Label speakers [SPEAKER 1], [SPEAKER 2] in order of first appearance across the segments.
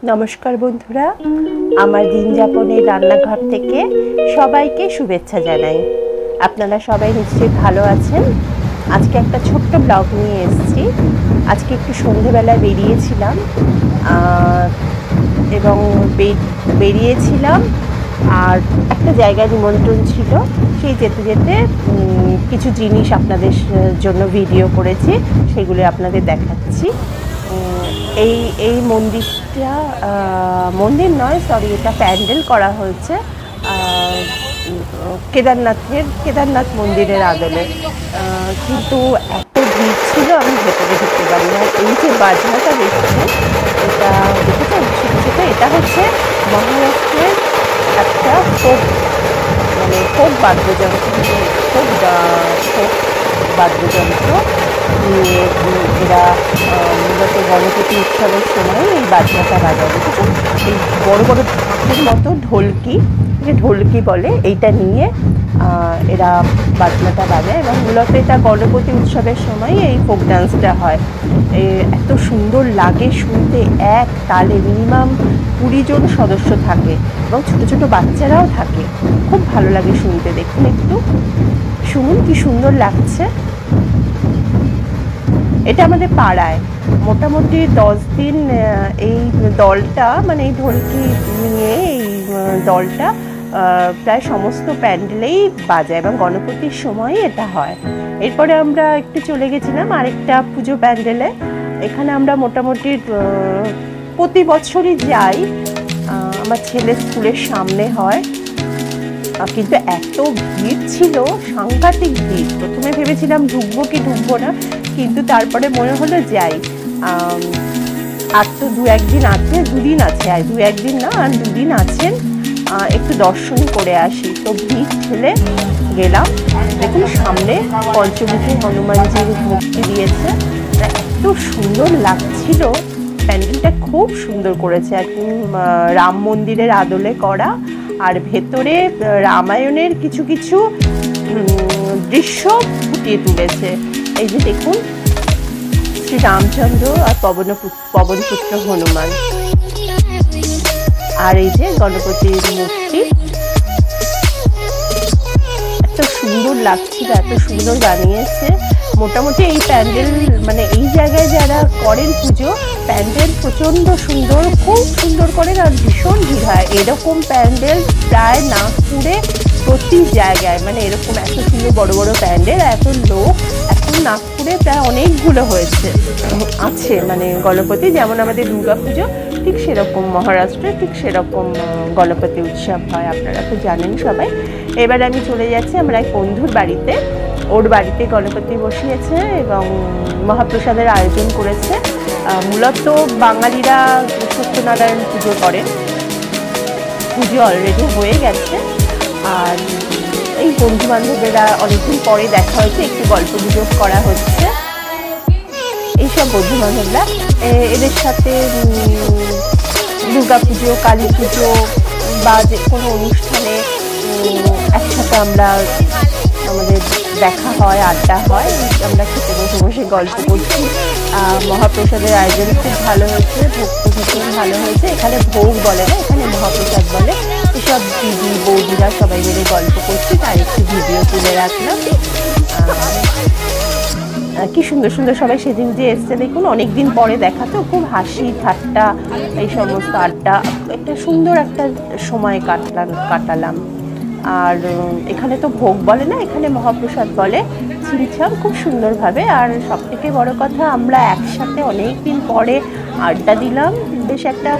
[SPEAKER 1] নমস্কার বন্ধুরা, আমার দিন যাপনের রান্নাঘর থেকে সবাইকে শুভেচ্ছা জানাই। আপনারা সবাই নিশ্চয়ই ভালো আছেন। আজকে একটা ছোট্ট ব্লগ নিয়ে এসেছি। আজকে একটু সন্ধেবেলায় বেরিয়েছিলাম এবং বেরিয়েছিলাম আর একটা জায়গায় নিমন্ত্রণ ছিল। সেই যেতে যেতে কিছু জিনিস আপনাদের জন্য ভিডিও করেছি, সেগুলো আপনাদের দেখাচ্ছি। এই মন্দিরটা মন্দির নয়, সরি, এটা প্যান্ডেল করা হয়েছে কেদারনাথ মন্দিরের আদলে। কিন্তু এত ভিড় ছিল, আমি ভেতরে ঢুকতে পারি না। এই যে বাজনাটা দেখছেন, এটা দেখেছেন ছোটো ছোটো, এটা হচ্ছে মহারাষ্ট্রের একটা ফোক বাদ্যযন্ত্র, ফোক বাদ্যযন্ত্র নিয়ে এরা মূলত গণপতি উৎসবের সময় এই বাজনাটা বাজায়। দেখেছেন এই বড় বড় ঢাকের মতো ঢোলকি, যে ঢোলকি বলে, এইটা নিয়ে এরা বাজনাটা বাজায় এবং মূলত এটা গণপতি উৎসবের সময় এই ফোক ডান্সটা হয়। এত সুন্দর লাগে শুনতে, এক তালে মিনিমাম 20 জন সদস্য থাকে এবং ছোটো ছোটো বাচ্চারাও থাকে। খুব ভালো লাগে শুনতে। দেখুন, একটু শুনুন কি সুন্দর লাগছে। এটা আমাদের পাড়ায় মোটামুটি 10 দিন এই দলটা, মানে এই ঢোলকি নিয়ে এই দলটা প্রায় সমস্ত প্যান্ডেলেই বাজায় এবং গণপতির সময় এটা হয়। এরপরে আমরা একটু চলে গেছিলাম আরেকটা পুজো প্যান্ডেলে। এখানে আমরা মোটামুটি প্রতি বছরই যাই। আমার ছেলের স্কুলের সামনে হয়, কিন্তু এত ভিড় ছিল, সাংঘাতিক ভিড়। প্রথমে ভেবেছিলাম ঢুকবো কি ঢুকবো না, কিন্তু তারপরে মনে হলো যাই। আর তো দুদিন আছে, আর 2-1 দিন না, আর 2 দিন আছেন, একটু দর্শন করে আসি। তো ভিড় ঠেলে গেলাম। দেখুন সামনে পঞ্চমুখী হনুমানজির মূর্তি দিয়েছে, এত সুন্দর লাগছিল। প্যান্ডেলটা খুব সুন্দর করেছে, একদম রাম মন্দিরের আদলে করা। আর ভেতরে রামায়ণের কিছু কিছু দৃশ্য ফুটিয়ে তুলেছে। এই যে দেখুন, শ্রী রামচন্দ্র আর পবনপুত্র হনুমান, আর এই যে গণপতির মূর্তি। এত সুন্দর লাগছিল, এত সুন্দর বানিয়েছে। মোটামুটি এই প্যান্ডেল, মানে এই জায়গায় যারা করেন পুজো, প্যান্ডেল প্রচণ্ড সুন্দর, খুব সুন্দর করেন আর ভীষণ ভিড় হয়। এরকম প্যান্ডেল প্রায় নাগপুরে প্রতি জায়গায়, মানে এরকম এত সুন্দর বড় বড় প্যান্ডেল, এত লোক এখন নাগপুরে প্রায় অনেকগুলো আছে। মানে গণপতি যেমন আমাদের দুর্গা পুজো, ঠিক সেরকম মহারাষ্ট্রে ঠিক সেরকম গণপতি উৎসব হয়, আপনারা তো জানেন সবাই। এবার আমি চলে যাচ্ছি আমার এক বন্ধুর বাড়িতে। ওর বাড়িতে গণপতি বসিয়েছে এবং মহাপ্রসাদের আয়োজন করেছে। মূলত বাঙালিরা সত্যনারায়ণ পুজো করেন, পুজো অলরেডি হয়ে গেছে। আর এই বন্ধু বান্ধবেরা অনেকদিন পরে দেখা হয়েছে, একটু গল্প গুজব করা হচ্ছে। এইসব বন্ধু বান্ধবরা, এদের সাথে দুর্গা পুজো, কালী পুজো বা যে কোনো অনুষ্ঠানে একসাথে আমাদের দেখা হয়, আড্ডা হয়। আমরা খেতে বসে বসে গল্প করছি। মহাপ্রসাদের আয়োজন খুব ভালো হয়েছে, ভোগ ভীষণ ভালো হয়েছে। এখানে ভোগ বলে না, এখানে মহাপ্রসাদ বলে। এসব দিদি বৌদিরা সবাই মিলে গল্প করছি, তার একটু ভিডিও তুলে রাখলাম। কি সুন্দর সুন্দর সবাই সেদিন যে এসছে, দেখুন অনেকদিন পরে দেখা, তো খুব হাসি ঠাট্টা, এই সমস্ত আড্ডা, একটা সুন্দর একটা সময় কাটালাম। আর এখানে তো ভোগ বলে না, এখানে মহাপ্রসাদ বলে, ছিমছাম খুব সুন্দরভাবে। আর সব থেকে বড় কথা, আমরা একসাথে অনেক দিন পরে আড্ডা দিলাম, বেশ একটা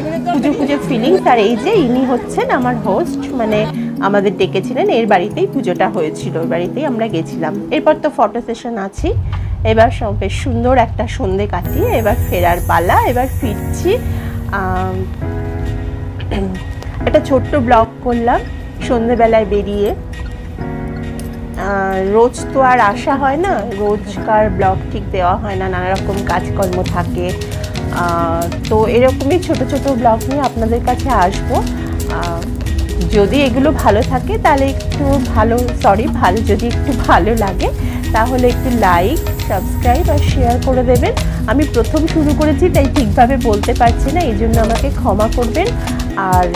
[SPEAKER 1] পুজো ফিলিংস। আর এই যে ইনি হচ্ছেন আমার হোস্ট, মানে আমাদের ডেকেছিলেন, এর বাড়িতেই পুজোটা হয়েছিল, ওর বাড়িতেই আমরা গেছিলাম। এরপর তো ফটো সেশন আছেই। এবার সব বেশ সুন্দর একটা সন্ধে কাটিয়ে এবার ফেরার পালা, এবার ফিরছি। একটা ছোট্ট ব্লগ করলাম সন্ধেবেলায় বেরিয়ে। রোজ তো আর আসা হয় না, রোজকার ব্লগ ঠিক দেওয়া হয় না, নানা রকম কাজকর্ম থাকে। তো এরকমই ছোট ছোট ব্লগ নিয়ে আপনাদের কাছে আসবো। যদি এগুলো ভালো থাকে তাহলে যদি একটু ভালো লাগে তাহলে একটু লাইক, সাবস্ক্রাইব আর শেয়ার করে দেবেন। আমি প্রথম শুরু করেছি, তাই ঠিকভাবে বলতে পারছি না, এই জন্য আমাকে ক্ষমা করবেন। আর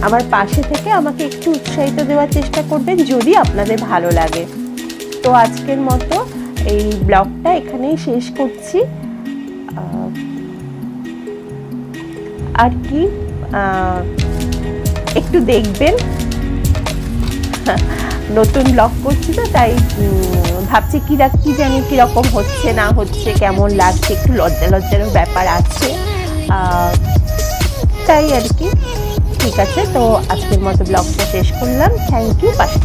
[SPEAKER 1] আমার পাশে থেকে আমাকে একটু উৎসাহিত দেওয়ার চেষ্টা করবেন যদি আপনাদের ভালো লাগে। তো আজকের মতো এই ব্লগটা এখানেই শেষ করছি। আর কি একটু দেখবেন, নতুন ব্লগ করছি তো, তাই ভাবছি কি জানি কীরকম হচ্ছে না হচ্ছে, কেমন লাগছে, একটু লজ্জারও ব্যাপার আছে, তাই আর কি। ঠিক আছে, তো আজকের মতো ব্লগটা শেষ করলাম। Thank you. পাশে